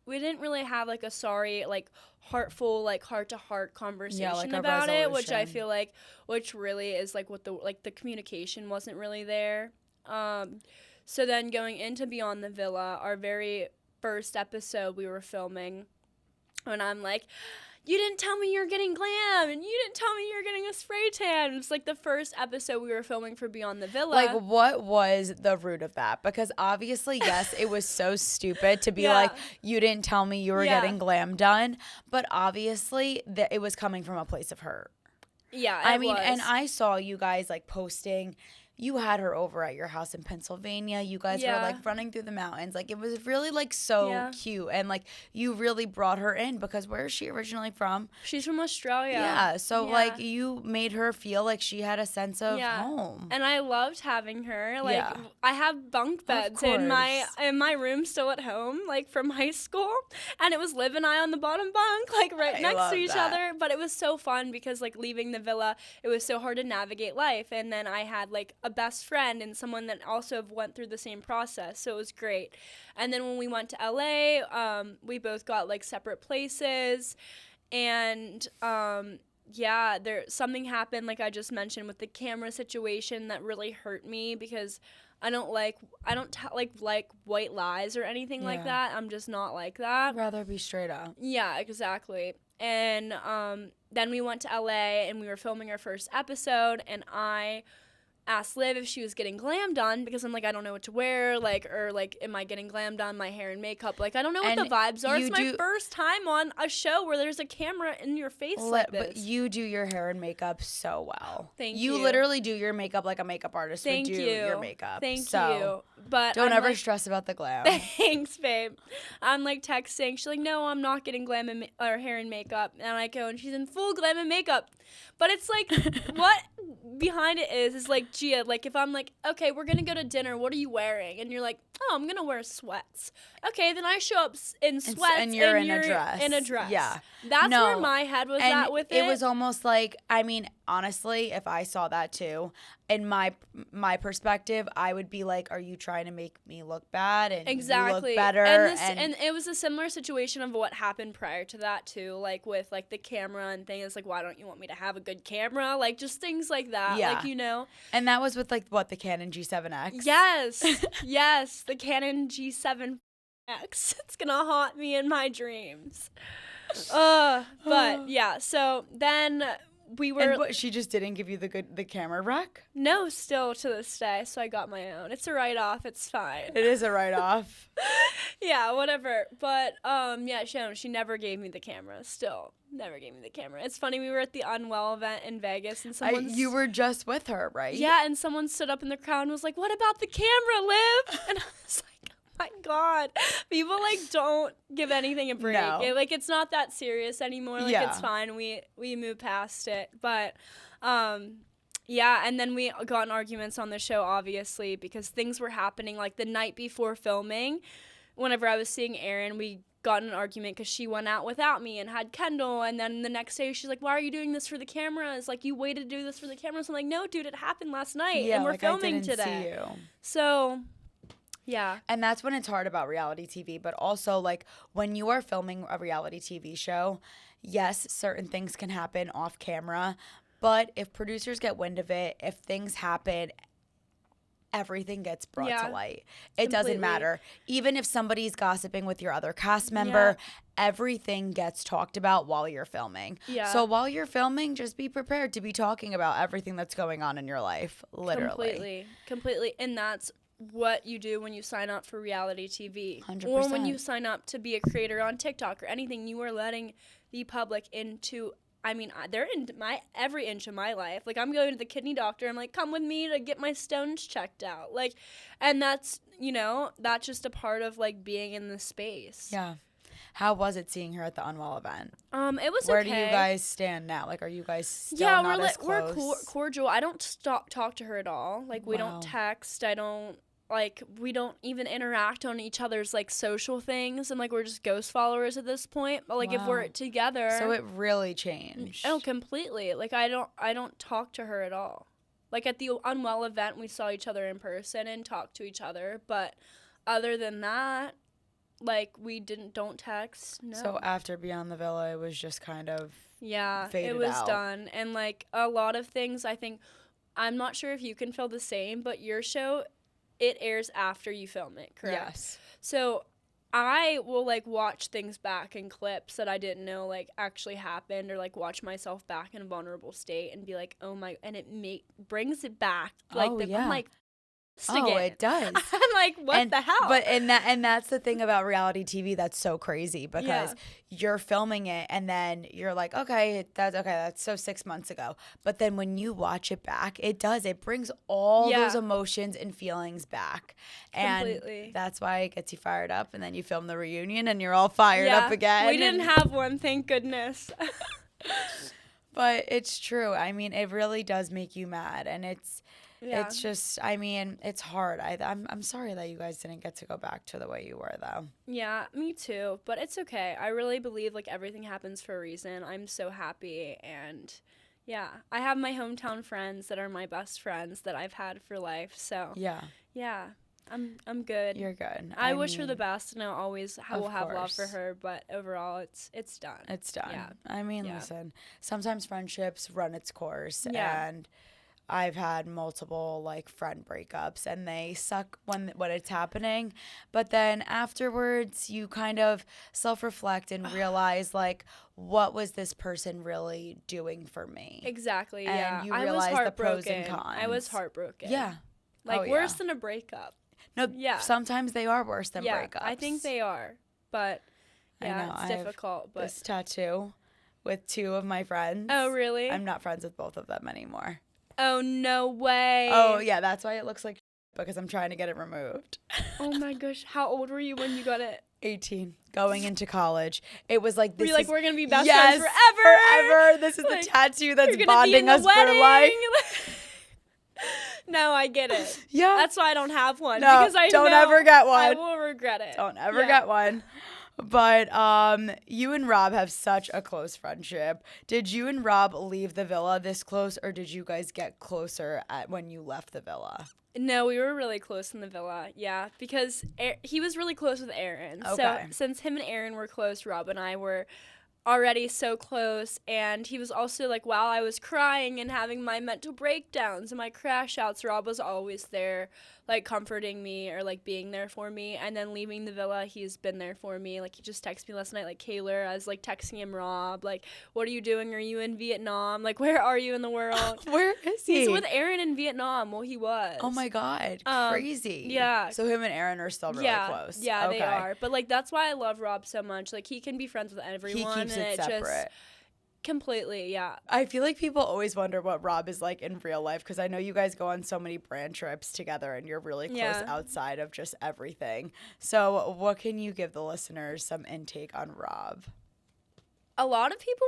We didn't really have like a sorry, like heartful, like heart-to-heart conversation about it, which I feel like, which really is like what the communication wasn't really there. So then going into Beyond the Villa, our very first episode we were filming, and I'm like, you didn't tell me you were getting glam, and you didn't tell me you were getting a spray tan. It's like the first episode we were filming for Beyond the Villa. Like, what was the root of that? Because obviously, yes, it was so stupid to be like, you didn't tell me you were getting glam done, but obviously it was coming from a place of hurt. Yeah, I mean, and I saw you guys like posting you had her over at your house in Pennsylvania. You guys were like running through the mountains. Like it was really like so cute. And like you really brought her in because where is she originally from? She's from Australia. Yeah. So like you made her feel like she had a sense of home. And I loved having her. Like I have bunk beds in my room still at home, like from high school. And it was Liv and I on the bottom bunk, like right next to each other. But it was so fun because like leaving the villa, it was so hard to navigate life. And then I had like a best friend and someone that also went through the same process, so it was great. And then when we went to LA, we both got like separate places, and there something happened, like I just mentioned, with the camera situation that really hurt me because I don't tell like white lies or anything like that. I'm just not like that. I'd rather be straight up. Yeah, exactly. And then we went to LA and we were filming our first episode, and I asked Liv if she was getting glam done because I'm like, I don't know what to wear, like, or like, am I getting glam done, my hair and makeup? Like, I don't know what the vibes are. It's my first time on a show where there's a camera in your face like this. But you do your hair and makeup so well. Thank you. You literally do your makeup like a makeup artist would do your makeup. Thank you. But don't ever stress about the glam. Thanks, babe. I'm like texting. She's like, no, I'm not getting glam and or hair and makeup. And I go, and she's in full glam and makeup. But it's like, what behind it is like, Gia, like if I'm like, okay, we're going to go to dinner. What are you wearing? And you're like, oh, I'm going to wear sweats. Okay, then I show up in sweats and you're in a dress. In a dress. Yeah. That's where my head was at with it. It was almost like, I mean, honestly, if I saw that too, in my perspective, I would be like, are you trying to make me look bad and you look better? And it was a similar situation of what happened prior to that too, like with like the camera and things, like, why don't you want me to have a good camera? Like just things like that, like, you know. And that was with like what, the Canon G7X? Yes. Yes, the Canon G7X. It's gonna haunt me in my dreams. But yeah, so then we were. And she just didn't give you the camera rec? No, still to this day. So I got my own. It's a write-off. It's fine. It is a write-off. Yeah, whatever. But yeah, she never gave me the camera. Still never gave me the camera. It's funny. We were at the Unwell event in Vegas, and you were just with her, right? Yeah, and someone stood up in the crowd and was like, "What about the camera, Liv?" And I was like, my God, people like don't give anything a break. No. It's not that serious anymore. Like it's fine. We moved past it. But yeah, and then we got in arguments on the show, obviously, because things were happening like the night before filming. Whenever I was seeing Erin, we got in an argument because she went out without me and had Kendall, and then the next day she's like, why are you doing this for the cameras? Like, you waited to do this for the cameras. I'm like, no, dude, it happened last night, and we're filming today. See you. So yeah. And that's when it's hard about reality TV. But also, like, when you are filming a reality TV show, yes, certain things can happen off camera. But if producers get wind of it, if things happen, everything gets brought to light. It doesn't matter. Even if somebody's gossiping with your other cast member, everything gets talked about while you're filming. Yeah. So while you're filming, just be prepared to be talking about everything that's going on in your life, literally. Completely. And that's what you do when you sign up for reality TV. 100%. Or when you sign up to be a creator on TikTok or anything, you are letting the public into, I mean, they're in my every inch of my life. Like, I'm going to the kidney doctor. I'm like, come with me to get my stones checked out. Like, and that's, you know, that's just a part of, like, being in the space. Yeah. How was it seeing her at the Unwell event? It was Where okay. do you guys stand now? Like, are you guys still not as close? We're cordial. I don't talk to her at all. Like, we don't text. We don't even interact on each other's, like, social things. And, like, we're just ghost followers at this point. But, like, if we're together. So it really changed. Oh, completely. Like, I don't talk to her at all. Like, at the Unwell event, we saw each other in person and talked to each other. But other than that, like, we don't text. No. So after Beyond the Villa, it was just kind of faded it was out. done. And, like, a lot of things, I think, I'm not sure if you can feel the same, but your show, it airs after you film it, correct? Yes. So I will, like, watch things back in clips that I didn't know, like, actually happened, or, like, watch myself back in a vulnerable state and be like, oh my, and it brings it back. Like, I'm like, Oh, it does. I'm like, what the hell? But that's the thing about reality TV that's so crazy, because you're filming it and then you're like, that's so 6 months ago. But then when you watch it back, it brings all those emotions and feelings back. Completely. And that's why it gets you fired up, and then you film the reunion and you're all fired up again. We didn't have one, thank goodness. But it's true. I mean, it really does make you mad, and it's just, I mean, it's hard. I'm sorry that you guys didn't get to go back to the way you were, though. Yeah, me too. But it's okay. I really believe, like, everything happens for a reason. I'm so happy. And, yeah, I have my hometown friends that are my best friends that I've had for life. So, yeah, I'm good. You're good. I wish her the best, and I always will have love for her. But overall, it's done. It's done. Yeah. I mean, listen, sometimes friendships run its course. Yeah. And I've had multiple like friend breakups, and they suck when it's happening, but then afterwards you kind of self-reflect and realize, like, what was this person really doing for me? Exactly. And you realize the pros and cons. I was heartbroken. Yeah. Like worse than a breakup. No. Yeah. Sometimes they are worse than breakups. I think they are, but it's difficult. But this tattoo with two of my friends. Oh, really? I'm not friends with both of them anymore. Oh, no way. Oh, yeah, that's why it looks like because I'm trying to get it removed. Oh, my gosh. How old were you when you got it? 18, going into college. It was like, we're going to be best friends forever. Forever. This is the tattoo that's bonding us for life. No, I get it. Yeah. That's why I don't have one. No, because I don't ever get one. I will regret it. Don't ever get one. But you and Rob have such a close friendship. Did you and Rob leave the villa this close, or did you guys get closer when you left the villa? No, we were really close in the villa, because he was really close with Aaron. Okay. So since him and Aaron were close, Rob and I were already so close, and he was also like, while I was crying and having my mental breakdowns and my crash outs, Rob was always there, like comforting me or like being there for me. And then leaving the villa, he's been there for me. Like, he just texted me last night, like, Kaylor, I was like texting him, Rob, like, what are you doing? Are you in Vietnam? Like, where are you in the world? Where is he? He's with Aaron in Vietnam. Well, he was. Oh my God, crazy. Yeah. So him and Aaron are still really close. Yeah, okay. They are. But like, that's why I love Rob so much. Like, he can be friends with everyone. He keeps it separate. Just completely, yeah. I feel like people always wonder what Rob is like in real life, because I know you guys go on so many brand trips together and you're really close outside of just everything. So what can you give the listeners some intake on Rob? A lot of people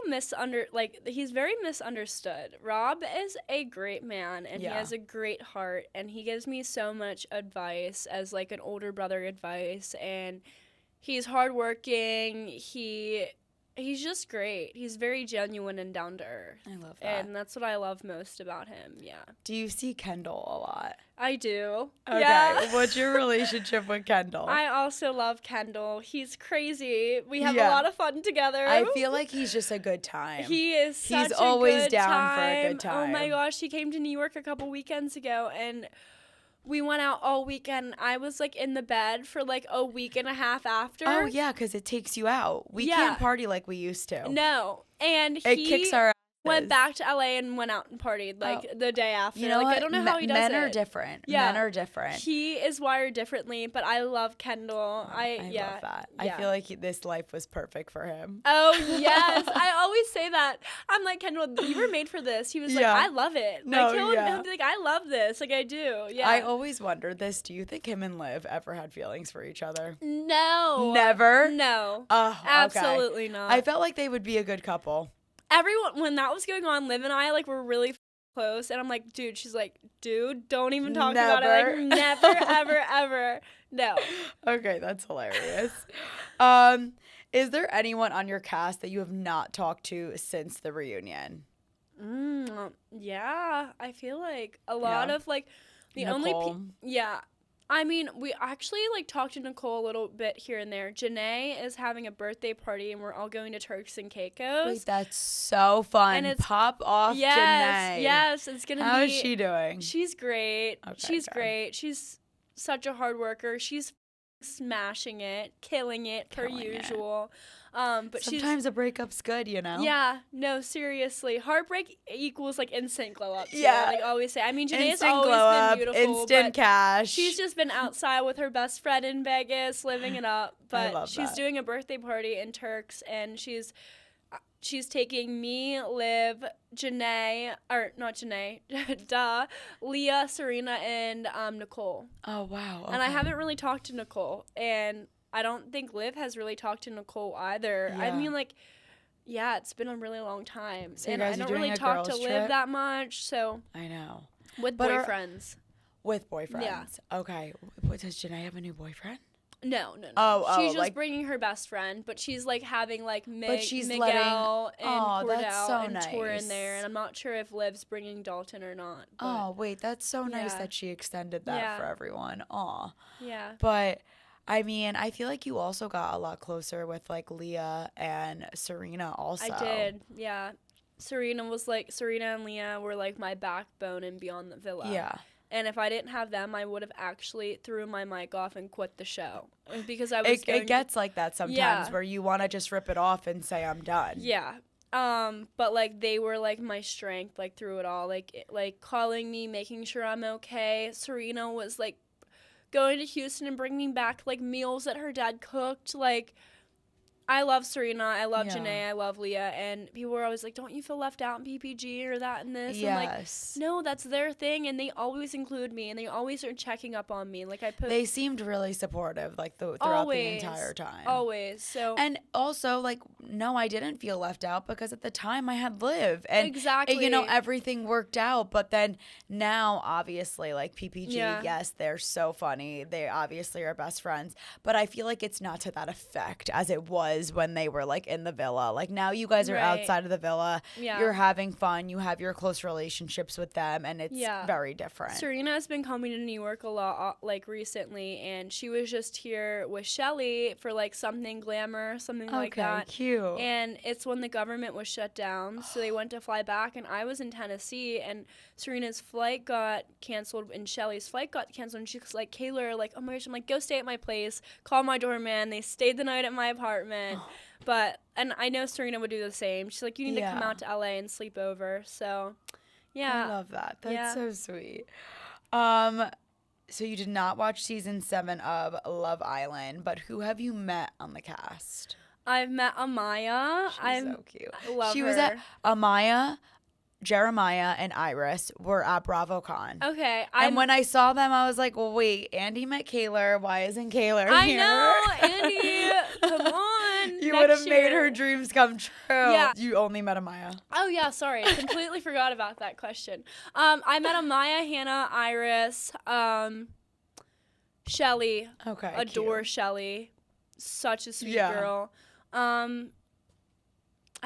he's very misunderstood. Rob is a great man, and he has a great heart, and he gives me so much advice as like an older brother advice, and he's hardworking. He's just great. He's very genuine and down to earth. I love that. And that's what I love most about him, Do you see Kendall a lot? I do. Okay. Yeah. What's your relationship with Kendall? I also love Kendall. He's crazy. We have a lot of fun together. I feel like he's just a good time. He is such a good time. He's always down for a good time. Oh my gosh, he came to New York a couple weekends ago, and we went out all weekend. I was like in the bed for like a week and a half after. Oh yeah, because it takes you out. We can't party like we used to. No, and it kicks our asses. Went back to LA and went out and partied like the day after. You know, like, I don't know how he does it. Men are different. Yeah. Men are different. He is wired differently, but I love Kendall. I love that. I feel like this life was perfect for him. Oh yes, I always say that. I'm like, Kendall, you were made for this. He was like, I love it. No, like he'll be like, I love this. Like I do. Yeah. I always wondered this. Do you think him and Liv ever had feelings for each other? No. Never? No. Oh, absolutely not. I felt like they would be a good couple. Everyone, when that was going on, Liv and I like were really close, and I'm like, dude. She's like, dude, don't even talk about it. Like, never, ever, ever. No. Okay, that's hilarious. Is there anyone on your cast that you have not talked to since the reunion? Yeah, I feel like a lot of like the Nicole. I mean, we actually, like, talked to Nicole a little bit here and there. Janae is having a birthday party, and we're all going to Turks and Caicos. Wait, that's so fun. And it's Pop off Janae. Yes, it's going to be. How is she doing? She's great. Okay, she's great. She's such a hard worker. She's smashing it, killing it, per usual. But sometimes a breakup's good, you know? Yeah, no, seriously. Heartbreak equals like instant glow up. Too. Yeah. Like always say. I mean, Janae's Instant always glow been up, beautiful. instant but cash. She's just been outside with her best friend in Vegas, living it up. But I love she's that. doing a birthday party in Turks, and she's taking me, Liv, Janae, or not Janae, Leah, Serena, and Nicole. Oh, wow. Okay. And I haven't really talked to Nicole, and I don't think Liv has really talked to Nicole either. Yeah. I mean, like, yeah, it's been a really long time. So and you guys I are don't doing really a talk to girls' Liv trip? that much, so. I know. With But boyfriends. With boyfriends? Yeah. Okay. Does Janae have a new boyfriend? No. Oh, she's just like, bringing her best friend, but she's like having like but she's Miguel and that's so Cordell and Tor nice. in there, and I'm not sure if Liv's bringing Dalton or not. But oh, wait, that's so nice yeah. that she extended that for everyone. Aw. Yeah. But I mean, I feel like you also got a lot closer with like Leah and Serena also. I did, yeah. Serena and Leah were like my backbone in Beyond the Villa. Yeah. And if I didn't have them, I would have actually threw my mic off and quit the show. Because I was It gets like that sometimes where you want to just rip it off and say, I'm done. Yeah. But like they were like my strength like through it all. Like calling me, making sure I'm okay. Serena was like going to Houston and bringing back like meals that her dad cooked. Like I love Serena, I love Janae, I love Leah, and people were always like, don't you feel left out in PPG or that and this? Yes. I'm like, no, that's their thing, and they always include me, and they always are checking up on me. Like they seemed really supportive, like throughout the entire time. Always. So. And also, like, no, I didn't feel left out because at the time I had Liv, and exactly, you know, everything worked out. But then now, obviously, like PPG, yes, they're so funny. They obviously are best friends, but I feel like it's not to that effect as it was when they were like in the villa. Like now you guys are outside of the villa. Yeah. You're having fun. You have your close relationships with them, and it's very different. Serena has been coming to New York a lot like recently, and she was just here with Shelly for like something glamour, something like that. Cute. And it's when the government was shut down, so they went to fly back, and I was in Tennessee, and Serena's flight got canceled and Shelly's flight got canceled, and she's like, Kaylor, like, oh my gosh, I'm like, go stay at my place, call my doorman. They stayed the night at my apartment. And I know Serena would do the same. She's like, you need to come out to LA and sleep over. So, yeah. I love that. That's so sweet. So you did not watch season 7 of Love Island, but who have you met on the cast? I've met Amaya. She's so cute. I love her. She was at Amaya, Jeremiah, and Iris were at BravoCon. Okay. And when I saw them, I was like, well, wait, Andy met Kaylor. Why isn't Kaylor here? I know, Andy. Come on. You would have made her dreams come true. Yeah. You only met Amaya. Oh, yeah, sorry. Completely forgot about that question. I met Amaya, Hannah, Iris, Shelly. Okay, adore cute. Shelly. Such a sweet girl. I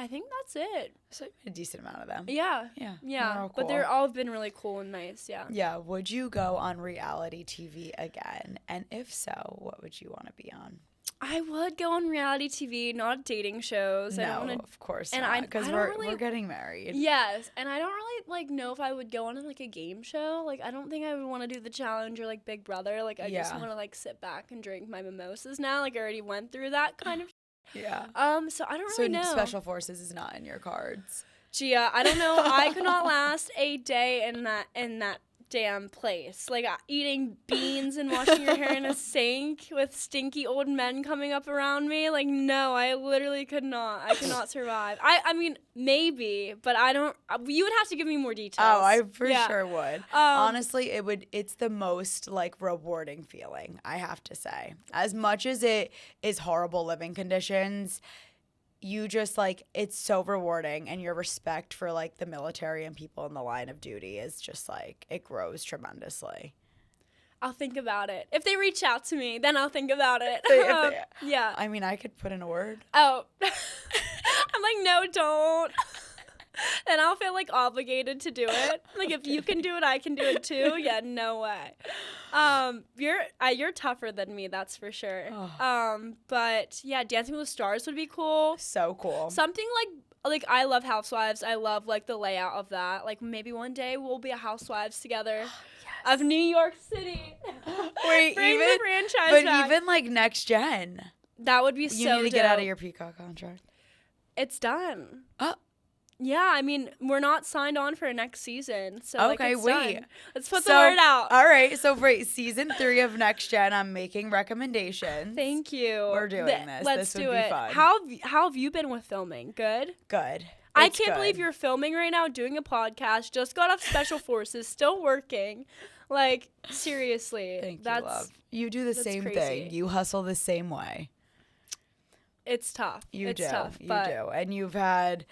think that's it. So you made a decent amount of them. Yeah. Cool. But they're all been really cool and nice, Yeah, would you go on reality TV again? And if so, what would you want to be on? I would go on reality TV, not dating shows. No, of course and not, because we're getting married. Yes, and I don't really, like, know if I would go on, like, a game show. Like, I don't think I would want to do The Challenge or, like, Big Brother. Like, I just want to, like, sit back and drink my mimosas now. Like, I already went through that kind of Yeah. So I don't really know. Special Forces is not in your cards. Gia, I don't know. I could not last a day in that damn place. Like eating beans and washing your hair in a sink with stinky old men coming up around me. Like, no, I literally could not. I could not survive. I mean, maybe, but I don't. You would have to give me more details. Oh, I for sure would. Honestly, it's the most like rewarding feeling, I have to say. As much as it is horrible living conditions, you just like, it's so rewarding, and your respect for like the military and people in the line of duty is just like, it grows tremendously. I'll think about it. If they reach out to me, then I'll think about it. Yeah. I mean, I could put in a word. Oh. I'm like, no, don't. And I'll feel like obligated to do it. Like, if you can do it, I can do it too. Yeah, no way. You're tougher than me, that's for sure. But yeah, Dancing with the Stars would be cool. So cool. Something like I love Housewives. I love like the layout of that. Like maybe one day we'll be a Housewives together. Of New York City. Wait, Bring the franchise back. Even like Next Gen. That would be so You need to get dope. out of your Peacock contract. It's done. Oh. Yeah, I mean, we're not signed on for next season. So Okay, it's wait. done. Let's put the word out. All right, so for season 3 of Next Gen, I'm making recommendations. Thank you. We're doing this. Let's this do would it. be fun. How have you been with filming? Good? Good. I It's can't good. believe you're filming right now, doing a podcast, just got off Special Forces, still working. Like, seriously. Thank you, love. You do the same crazy. thing. You hustle the same way. It's tough. You do. Tough, you but do. And you've had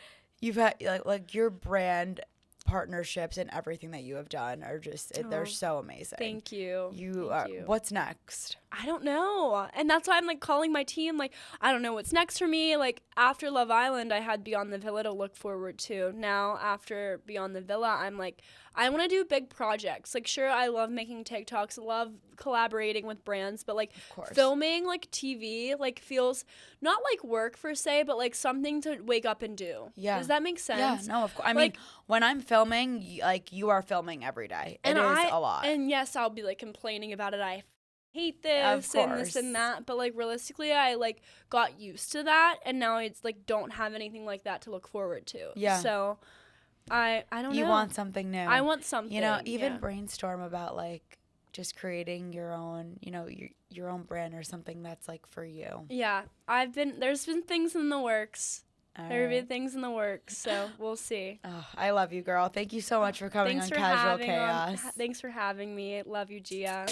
like your brand partnerships and everything that you have done are just they're so amazing. Thank you. Thank you. What's next? I don't know. And that's why I'm like calling my team. Like, I don't know what's next for me. Like, after Love Island, I had Beyond the Villa to look forward to. Now, after Beyond the Villa, I'm like, I want to do big projects. Like, sure, I love making TikToks, love collaborating with brands, but like filming like TV like feels not like work per se, but like something to wake up and do. Yeah. Does that make sense? Yeah, no, of course. I mean, when I'm filming, like you are filming every day. It is a lot. And yes, I'll be like complaining about it. I hate this and this and that, but like realistically, I like got used to that, and now it's like don't have anything like that to look forward to. Yeah. So I don't know. You want something new. I want something. You know, even brainstorm about like just creating your own, you know, your own brand or something that's like for you. Yeah, there's been things in the works. There have been things in the works, so we'll see. Oh, I love you, girl. Thank you so much for coming on Casual Chaos. Thanks for having me. Love you, Gia.